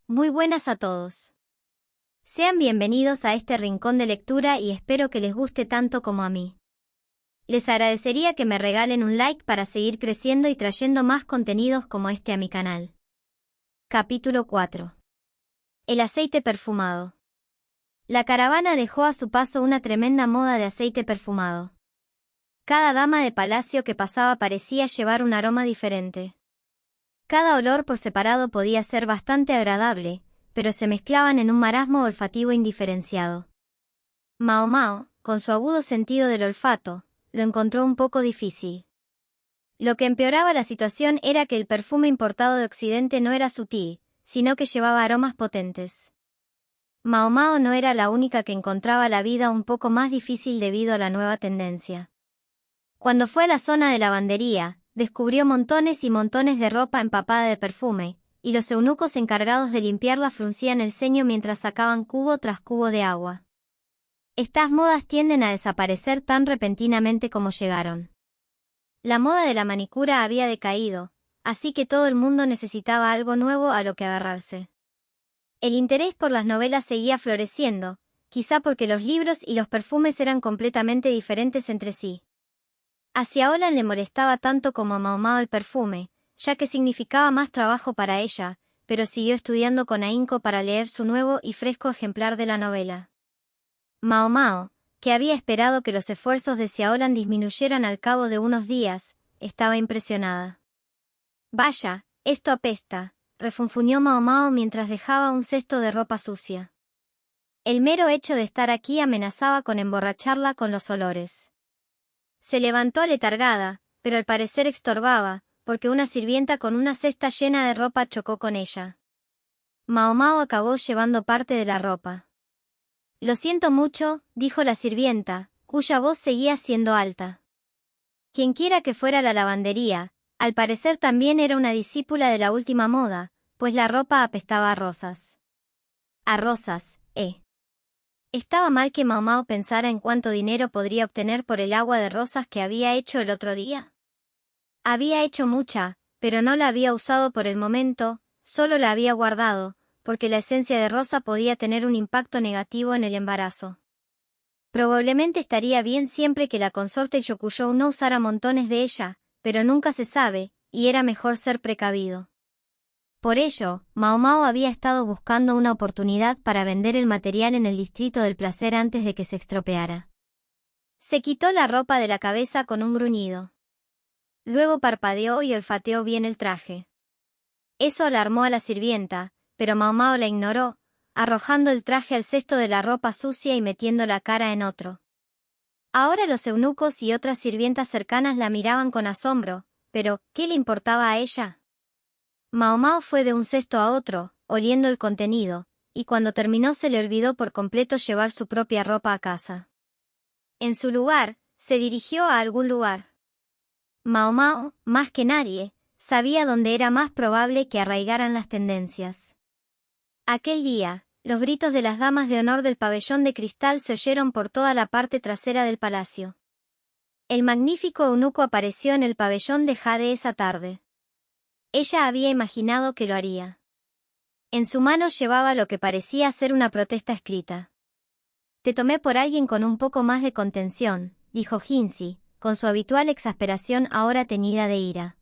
Muy buenas a todos. Sean bienvenidos a este rincón de lectura y espero que les guste tanto como a mí. Les agradecería que me regalen un like para seguir creciendo y trayendo más contenidos como este a mi canal. Capítulo 4. El aceite perfumado. La caravana dejó a su paso una tremenda moda de aceite perfumado. Cada dama de palacio que pasaba parecía llevar un aroma diferente. Cada olor por separado podía ser bastante agradable, pero se mezclaban en un marasmo olfativo indiferenciado. Mao Mao, con su agudo sentido del olfato, lo encontró un poco difícil. Lo que empeoraba la situación era que el perfume importado de Occidente no era sutil, sino que llevaba aromas potentes. Mao Mao no era la única que encontraba la vida un poco más difícil debido a la nueva tendencia. Cuando fue a la zona de lavandería, descubrió montones y montones de ropa empapada de perfume, y los eunucos encargados de limpiarla fruncían el ceño mientras sacaban cubo tras cubo de agua. Estas modas tienden a desaparecer tan repentinamente como llegaron. La moda de la manicura había decaído, así que todo el mundo necesitaba algo nuevo a lo que agarrarse. El interés por las novelas seguía floreciendo, quizá porque los libros y los perfumes eran completamente diferentes entre sí. A Xiaolan le molestaba tanto como a Mao Mao el perfume, ya que significaba más trabajo para ella, pero siguió estudiando con ahínco para leer su nuevo y fresco ejemplar de la novela. Mao Mao, que había esperado que los esfuerzos de Xiaolan disminuyeran al cabo de unos días, estaba impresionada. «Vaya, esto apesta», refunfuñó Mao Mao mientras dejaba un cesto de ropa sucia. El mero hecho de estar aquí amenazaba con emborracharla con los olores. Se levantó aletargada, pero al parecer estorbaba, porque una sirvienta con una cesta llena de ropa chocó con ella. Mao Mao acabó llevando parte de la ropa. «Lo siento mucho», dijo la sirvienta, cuya voz seguía siendo alta. Quienquiera que fuera la lavandería, al parecer también era una discípula de la última moda, pues la ropa apestaba a rosas. A rosas, Estaba mal que Mao Mao pensara en cuánto dinero podría obtener por el agua de rosas que había hecho el otro día. Había hecho mucha, pero no la había usado por el momento, solo la había guardado, porque la esencia de rosa podía tener un impacto negativo en el embarazo. Probablemente estaría bien siempre que la consorte Yokuyou no usara montones de ella, pero nunca se sabe, y era mejor ser precavido. Por ello, Mao Mao había estado buscando una oportunidad para vender el material en el distrito del placer antes de que se estropeara. Se quitó la ropa de la cabeza con un gruñido. Luego parpadeó y olfateó bien el traje. Eso alarmó a la sirvienta, pero Mao Mao la ignoró, arrojando el traje al cesto de la ropa sucia y metiendo la cara en otro. Ahora los eunucos y otras sirvientas cercanas la miraban con asombro, pero ¿qué le importaba a ella? Mao Mao fue de un cesto a otro, oliendo el contenido, y cuando terminó se le olvidó por completo llevar su propia ropa a casa. En su lugar, se dirigió a algún lugar. Mao Mao, más que nadie, sabía dónde era más probable que arraigaran las tendencias. Aquel día, los gritos de las damas de honor del pabellón de cristal se oyeron por toda la parte trasera del palacio. El magnífico eunuco apareció en el pabellón de Jade esa tarde. Ella había imaginado que lo haría. En su mano llevaba lo que parecía ser una protesta escrita. «Te tomé por alguien con un poco más de contención», dijo Jinzi, con su habitual exasperación ahora teñida de ira.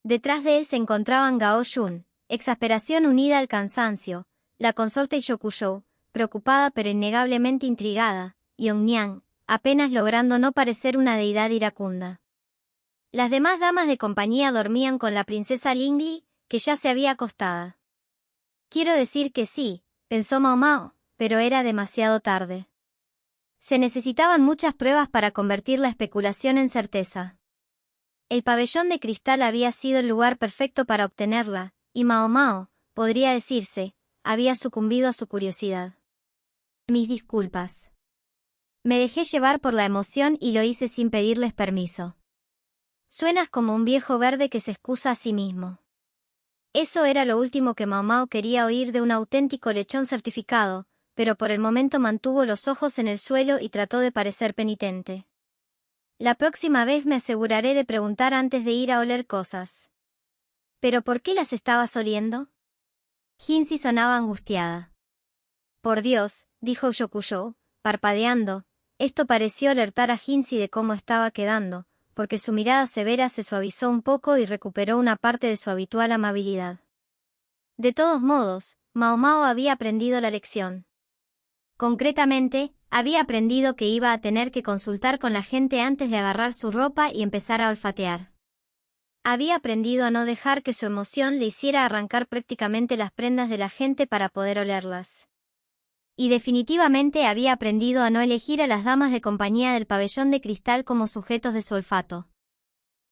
Detrás de él se encontraban Gao Yun, exasperación unida al cansancio, la consorte Yokuyou, preocupada pero innegablemente intrigada, y Ongniang, apenas logrando no parecer una deidad iracunda. Las demás damas de compañía dormían con la princesa Lingli, que ya se había acostada. Quiero decir que sí, pensó Mao Mao, pero era demasiado tarde. Se necesitaban muchas pruebas para convertir la especulación en certeza. El pabellón de cristal había sido el lugar perfecto para obtenerla, y Mao Mao, podría decirse, había sucumbido a su curiosidad. Mis disculpas. Me dejé llevar por la emoción y lo hice sin pedirles permiso. Suenas como un viejo verde que se excusa a sí mismo. Eso era lo último que Mao Mao quería oír de un auténtico lechón certificado, pero por el momento mantuvo los ojos en el suelo y trató de parecer penitente. La próxima vez me aseguraré de preguntar antes de ir a oler cosas. ¿Pero por qué las estabas oliendo? Jinzi sonaba angustiada. Por Dios, dijo Yokuyo, parpadeando. Esto pareció alertar a Jinzi de cómo estaba quedando, porque su mirada severa se suavizó un poco y recuperó una parte de su habitual amabilidad. De todos modos, Mao Mao había aprendido la lección. Concretamente, había aprendido que iba a tener que consultar con la gente antes de agarrar su ropa y empezar a olfatear. Había aprendido a no dejar que su emoción le hiciera arrancar prácticamente las prendas de la gente para poder olerlas. Y definitivamente había aprendido a no elegir a las damas de compañía del pabellón de cristal como sujetos de su olfato.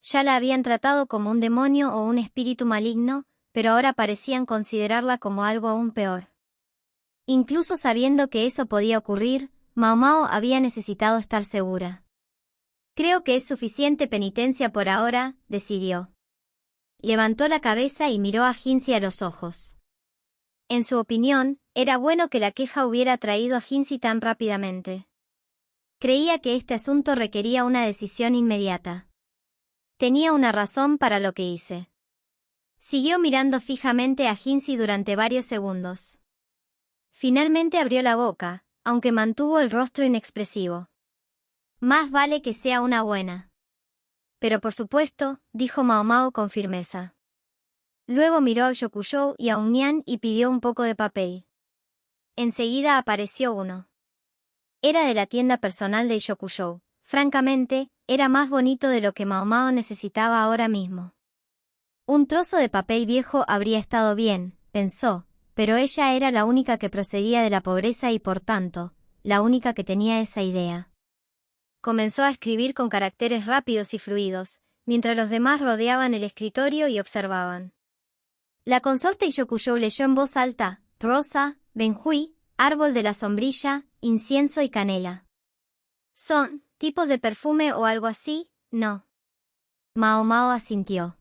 Ya la habían tratado como un demonio o un espíritu maligno, pero ahora parecían considerarla como algo aún peor. Incluso sabiendo que eso podía ocurrir, Mao Mao había necesitado estar segura. Creo que es suficiente penitencia por ahora, decidió. Levantó la cabeza y miró a Jinzi a los ojos. En su opinión, era bueno que la queja hubiera traído a Jinzi tan rápidamente. Creía que este asunto requería una decisión inmediata. Tenía una razón para lo que hice. Siguió mirando fijamente a Jinzi durante varios segundos. Finalmente abrió la boca, aunque mantuvo el rostro inexpresivo. Más vale que sea una buena. Pero por supuesto, dijo Mao Mao con firmeza. Luego miró a Yokuyo y a Unyan y pidió un poco de papel. Enseguida apareció uno. Era de la tienda personal de Yokuyo. Francamente, era más bonito de lo que Mao Mao necesitaba ahora mismo. Un trozo de papel viejo habría estado bien, pensó, pero ella era la única que procedía de la pobreza y por tanto, la única que tenía esa idea. Comenzó a escribir con caracteres rápidos y fluidos, mientras los demás rodeaban el escritorio y observaban. La consorte Yokuyo leyó en voz alta: rosa, benjuí, árbol de la sombrilla, incienso y canela. ¿Son tipos de perfume o algo así? No. Mao Mao asintió.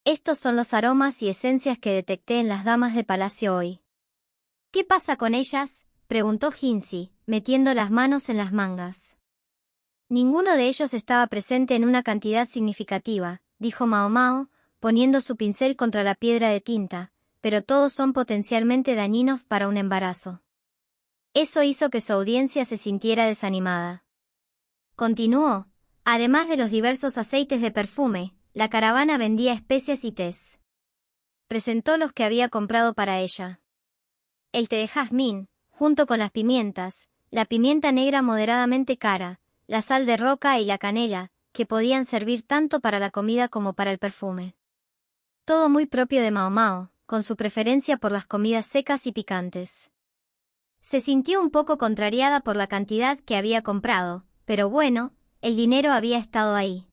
Estos son los aromas y esencias que detecté en las damas de palacio hoy. ¿Qué pasa con ellas?, preguntó Jinzi, metiendo las manos en las mangas. Ninguno de ellos estaba presente en una cantidad significativa, dijo Mao Mao, poniendo su pincel contra la piedra de tinta, pero todos son potencialmente dañinos para un embarazo. Eso hizo que su audiencia se sintiera desanimada. Continuó: además de los diversos aceites de perfume, la caravana vendía especias y tés. Presentó los que había comprado para ella. El té de jazmín, junto con las pimientas, la pimienta negra moderadamente cara, la sal de roca y la canela, que podían servir tanto para la comida como para el perfume. Todo muy propio de Mao Mao, con su preferencia por las comidas secas y picantes. Se sintió un poco contrariada por la cantidad que había comprado, pero bueno, el dinero había estado ahí.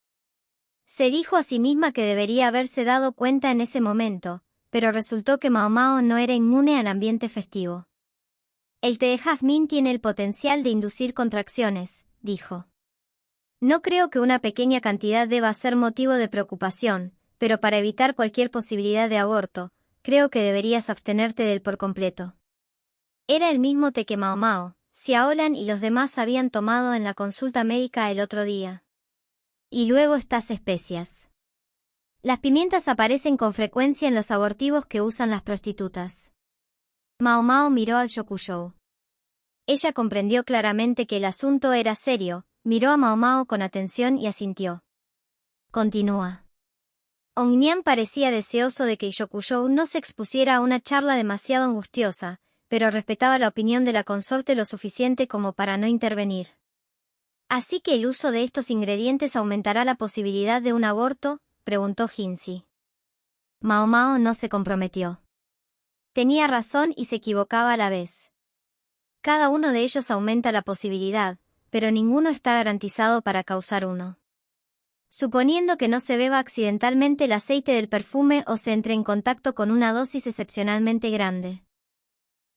Se dijo a sí misma que debería haberse dado cuenta en ese momento, pero resultó que Mao Mao no era inmune al ambiente festivo. El té de jazmín tiene el potencial de inducir contracciones, dijo. No creo que una pequeña cantidad deba ser motivo de preocupación, pero para evitar cualquier posibilidad de aborto, creo que deberías abstenerte de él por completo. Era el mismo té que Mao Mao, Xiaolan y los demás habían tomado en la consulta médica el otro día. Y luego estas especias. Las pimientas aparecen con frecuencia en los abortivos que usan las prostitutas. Mao Mao miró al Yokuyo. Ella comprendió claramente que el asunto era serio, miró a Mao Mao con atención y asintió. Continúa. Ongnian parecía deseoso de que Yokuyo no se expusiera a una charla demasiado angustiosa, pero respetaba la opinión de la consorte lo suficiente como para no intervenir. ¿Así que el uso de estos ingredientes aumentará la posibilidad de un aborto?, preguntó Jinzi. Mao Mao no se comprometió. Tenía razón y se equivocaba a la vez. Cada uno de ellos aumenta la posibilidad, pero ninguno está garantizado para causar uno. Suponiendo que no se beba accidentalmente el aceite del perfume o se entre en contacto con una dosis excepcionalmente grande.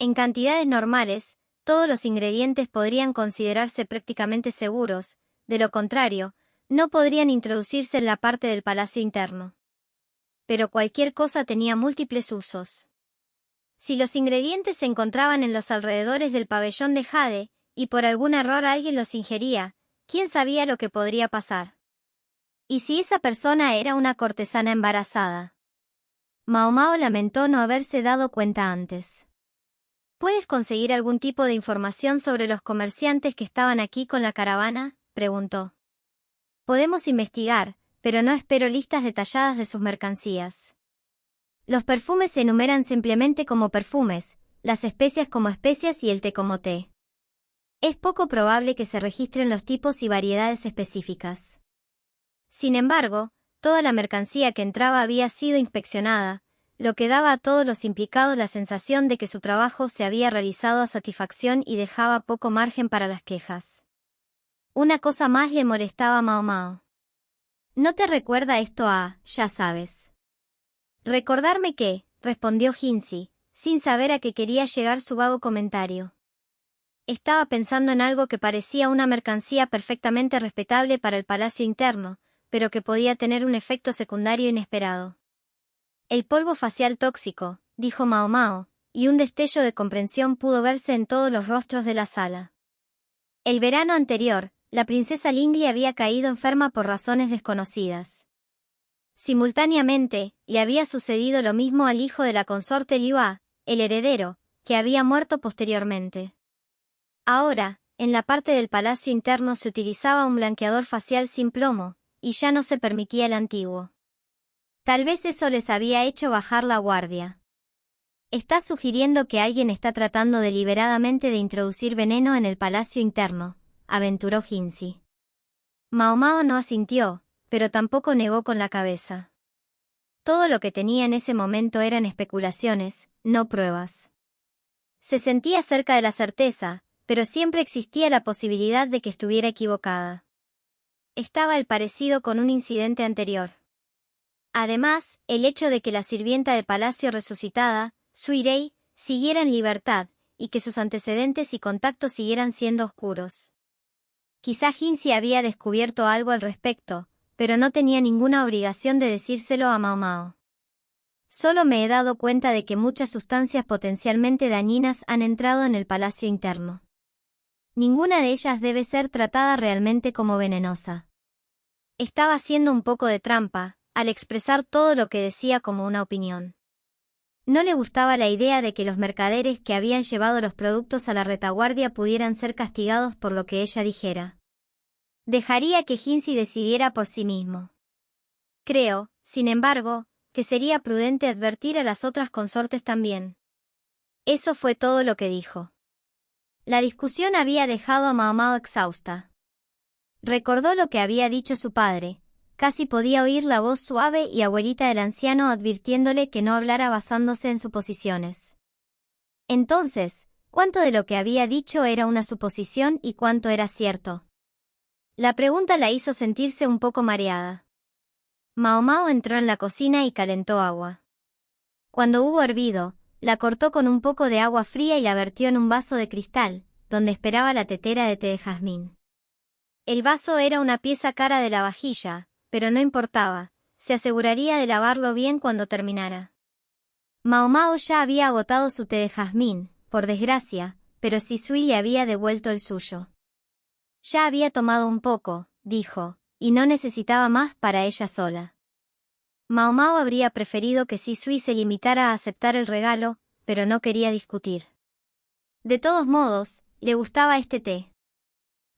En cantidades normales, todos los ingredientes podrían considerarse prácticamente seguros, de lo contrario, no podrían introducirse en la parte del palacio interno. Pero cualquier cosa tenía múltiples usos. Si los ingredientes se encontraban en los alrededores del pabellón de jade, y por algún error alguien los ingería, ¿quién sabía lo que podría pasar? ¿Y si esa persona era una cortesana embarazada? Mao Mao lamentó no haberse dado cuenta antes. ¿Puedes conseguir algún tipo de información sobre los comerciantes que estaban aquí con la caravana?, preguntó. Podemos investigar, pero no espero listas detalladas de sus mercancías. Los perfumes se enumeran simplemente como perfumes, las especias como especias y el té como té. Es poco probable que se registren los tipos y variedades específicas. Sin embargo, toda la mercancía que entraba había sido inspeccionada, lo que daba a todos los implicados la sensación de que su trabajo se había realizado a satisfacción y dejaba poco margen para las quejas. Una cosa más le molestaba a Mao Mao. ¿No te recuerda esto a, ya sabes? ¿Recordarme qué?, respondió Jinzi, sin saber a qué quería llegar su vago comentario. Estaba pensando en algo que parecía una mercancía perfectamente respetable para el palacio interno, pero que podía tener un efecto secundario inesperado. El polvo facial tóxico, dijo Mao Mao, y un destello de comprensión pudo verse en todos los rostros de la sala. El verano anterior, la princesa Lingli había caído enferma por razones desconocidas. Simultáneamente, le había sucedido lo mismo al hijo de la consorte Liua, el heredero, que había muerto posteriormente. Ahora, en la parte del palacio interno se utilizaba un blanqueador facial sin plomo, y ya no se permitía el antiguo. Tal vez eso les había hecho bajar la guardia. ¿Estás sugiriendo que alguien está tratando deliberadamente de introducir veneno en el palacio interno?, aventuró Jinzi. Mao Mao no asintió, pero tampoco negó con la cabeza. Todo lo que tenía en ese momento eran especulaciones, no pruebas. Se sentía cerca de la certeza, pero siempre existía la posibilidad de que estuviera equivocada. Estaba el parecido con un incidente anterior. Además, el hecho de que la sirvienta de palacio resucitada, Sui Rei, siguiera en libertad, y que sus antecedentes y contactos siguieran siendo oscuros. Quizá Jinzi había descubierto algo al respecto, pero no tenía ninguna obligación de decírselo a Mao Mao. Solo me he dado cuenta de que muchas sustancias potencialmente dañinas han entrado en el palacio interno. Ninguna de ellas debe ser tratada realmente como venenosa. Estaba haciendo un poco de trampa, al expresar todo lo que decía como una opinión. No le gustaba la idea de que los mercaderes que habían llevado los productos a la retaguardia pudieran ser castigados por lo que ella dijera. Dejaría que Jinzi decidiera por sí mismo. Creo, sin embargo, que sería prudente advertir a las otras consortes también. Eso fue todo lo que dijo. La discusión había dejado a Mao Mao exhausta. Recordó lo que había dicho su padre. Casi podía oír la voz suave y abuelita del anciano advirtiéndole que no hablara basándose en suposiciones. Entonces, ¿cuánto de lo que había dicho era una suposición y cuánto era cierto? La pregunta la hizo sentirse un poco mareada. Mao Mao entró en la cocina y calentó agua. Cuando hubo hervido, la cortó con un poco de agua fría y la vertió en un vaso de cristal, donde esperaba la tetera de té de jazmín. El vaso era una pieza cara de la vajilla, pero no importaba, se aseguraría de lavarlo bien cuando terminara. Mao Mao ya había agotado su té de jazmín, por desgracia, pero Sisui le había devuelto el suyo. Ya había tomado un poco, dijo, y no necesitaba más para ella sola. Mao Mao habría preferido que Sisui se limitara a aceptar el regalo, pero no quería discutir. De todos modos, le gustaba este té.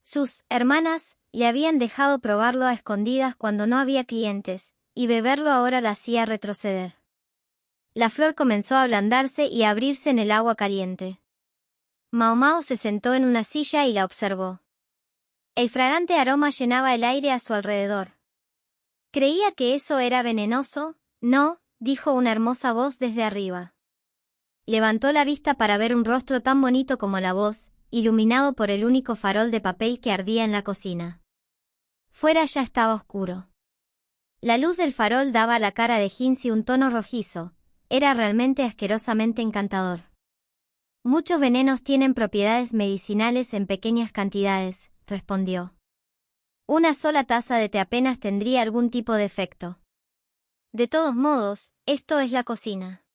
Sus hermanas le habían dejado probarlo a escondidas cuando no había clientes, y beberlo ahora la hacía retroceder. La flor comenzó a ablandarse y a abrirse en el agua caliente. Mao Mao se sentó en una silla y la observó. El fragante aroma llenaba el aire a su alrededor. Creía que eso era venenoso. No, dijo una hermosa voz desde arriba. Levantó la vista para ver un rostro tan bonito como la voz, iluminado por el único farol de papel que ardía en la cocina. Fuera ya estaba oscuro. La luz del farol daba a la cara de Jinzi un tono rojizo. Era realmente asquerosamente encantador. Muchos venenos tienen propiedades medicinales en pequeñas cantidades, respondió. Una sola taza de té apenas tendría algún tipo de efecto. De todos modos, esto es la cocina.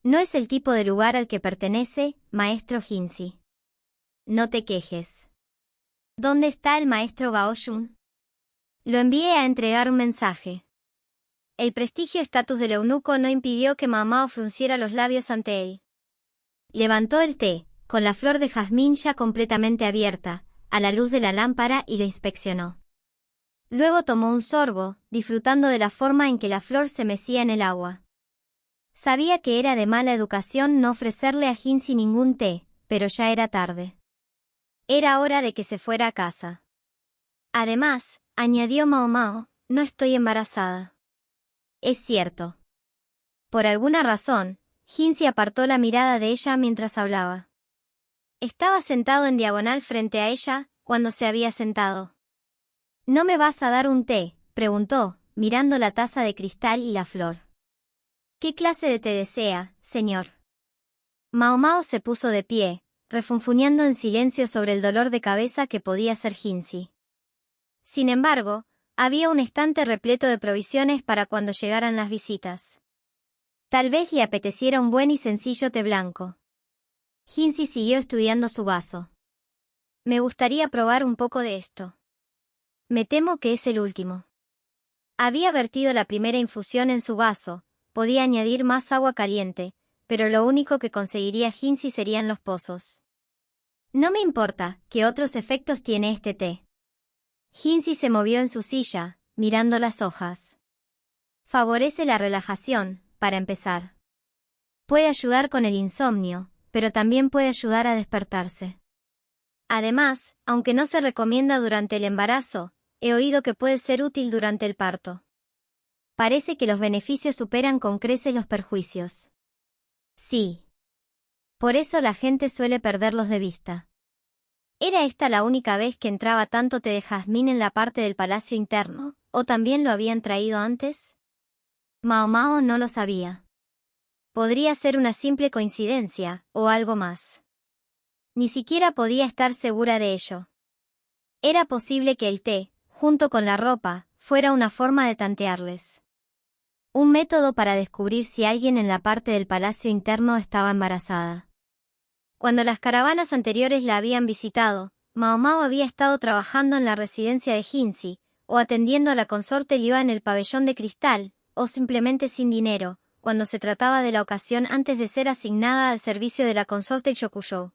No es el tipo de lugar al que pertenece, maestro Jinzi. No te quejes. ¿Dónde está el maestro Gaoyun? Lo envié a entregar un mensaje. El prestigio estatus del eunuco no impidió que Mao Mao frunciera los labios ante él. Levantó el té, con la flor de jazmín ya completamente abierta, a la luz de la lámpara y lo inspeccionó. Luego tomó un sorbo, disfrutando de la forma en que la flor se mecía en el agua. Sabía que era de mala educación no ofrecerle a Jinsi ningún té, pero ya era tarde. Era hora de que se fuera a casa. Además, añadió Mao Mao, no estoy embarazada. Es cierto. Por alguna razón, Jinsi apartó la mirada de ella mientras hablaba. Estaba sentado en diagonal frente a ella, cuando se había sentado. ¿No me vas a dar un té?, preguntó, mirando la taza de cristal y la flor. ¿Qué clase de té desea, señor? Mao Mao se puso de pie, refunfuñando en silencio sobre el dolor de cabeza que podía ser Jinsi. Sin embargo, había un estante repleto de provisiones para cuando llegaran las visitas. Tal vez le apeteciera un buen y sencillo té blanco. Jinsi siguió estudiando su vaso. Me gustaría probar un poco de esto. Me temo que es el último. Había vertido la primera infusión en su vaso, podía añadir más agua caliente, pero lo único que conseguiría Jinsi serían los pozos. No me importa, ¿qué otros efectos tiene este té? Jinsi se movió en su silla, mirando las hojas. Favorece la relajación, para empezar. Puede ayudar con el insomnio, pero también puede ayudar a despertarse. Además, aunque no se recomienda durante el embarazo, he oído que puede ser útil durante el parto. Parece que los beneficios superan con creces los perjuicios. Sí. Por eso la gente suele perderlos de vista. ¿Era esta la única vez que entraba tanto té de jazmín en la parte del palacio interno, o también lo habían traído antes? Mao Mao no lo sabía. Podría ser una simple coincidencia, o algo más. Ni siquiera podía estar segura de ello. Era posible que el té, junto con la ropa, fuera una forma de tantearles. Un método para descubrir si alguien en la parte del palacio interno estaba embarazada. Cuando las caravanas anteriores la habían visitado, Mao Mao había estado trabajando en la residencia de Jinsi, o atendiendo a la consorte Liu en el pabellón de cristal, o simplemente sin dinero, cuando se trataba de la ocasión antes de ser asignada al servicio de la consorte Shokugou.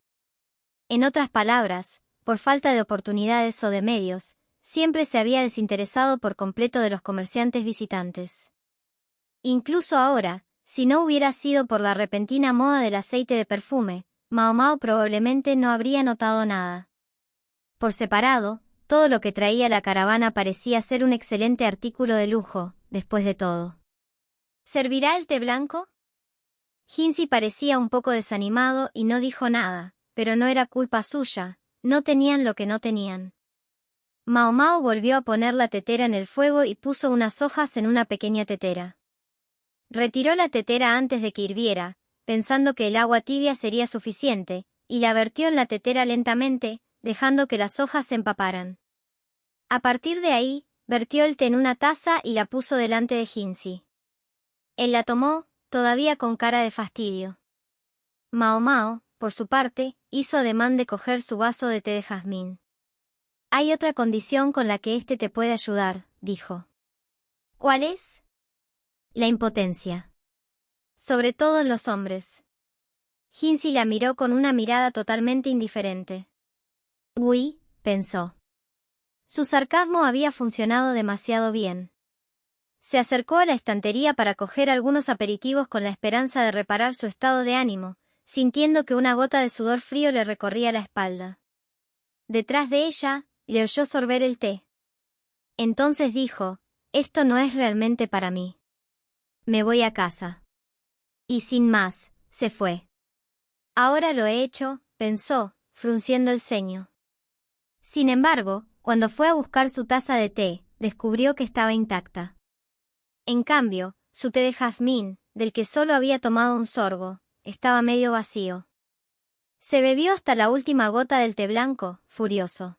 En otras palabras, por falta de oportunidades o de medios, siempre se había desinteresado por completo de los comerciantes visitantes. Incluso ahora, si no hubiera sido por la repentina moda del aceite de perfume, Mao Mao probablemente no habría notado nada. Por separado, todo lo que traía la caravana parecía ser un excelente artículo de lujo, después de todo. ¿Servirá el té blanco? Jinsi parecía un poco desanimado y no dijo nada, pero no era culpa suya, no tenían lo que no tenían. Mao Mao volvió a poner la tetera en el fuego y puso unas hojas en una pequeña tetera. Retiró la tetera antes de que hirviera, pensando que el agua tibia sería suficiente, y la vertió en la tetera lentamente, dejando que las hojas se empaparan. A partir de ahí, vertió el té en una taza y la puso delante de Jinsi. Él la tomó, todavía con cara de fastidio. Mao Mao, por su parte, hizo ademán de coger su vaso de té de jazmín. Hay otra condición con la que este te puede ayudar, dijo. ¿Cuál es? La impotencia. Sobre todo en los hombres. Jinsi la miró con una mirada totalmente indiferente. Uy, pensó. Su sarcasmo había funcionado demasiado bien. Se acercó a la estantería para coger algunos aperitivos con la esperanza de reparar su estado de ánimo, sintiendo que una gota de sudor frío le recorría la espalda. Detrás de ella, le oyó sorber el té. Entonces dijo, esto no es realmente para mí. Me voy a casa. Y sin más, se fue. Ahora lo he hecho, pensó, frunciendo el ceño. Sin embargo, cuando fue a buscar su taza de té, descubrió que estaba intacta. En cambio, su té de jazmín, del que solo había tomado un sorbo, estaba medio vacío. Se bebió hasta la última gota del té blanco, furioso.